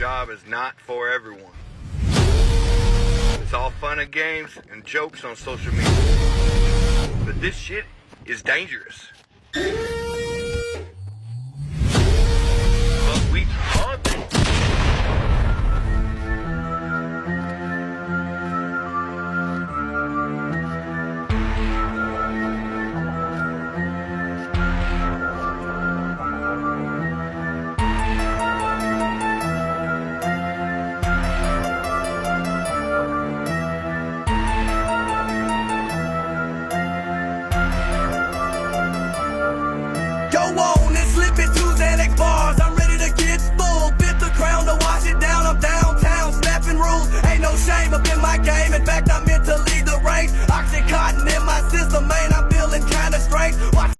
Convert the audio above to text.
job is not for everyone. It's all fun and games and jokes on social media. But this shit is dangerous. But we love it. Yo, whoa.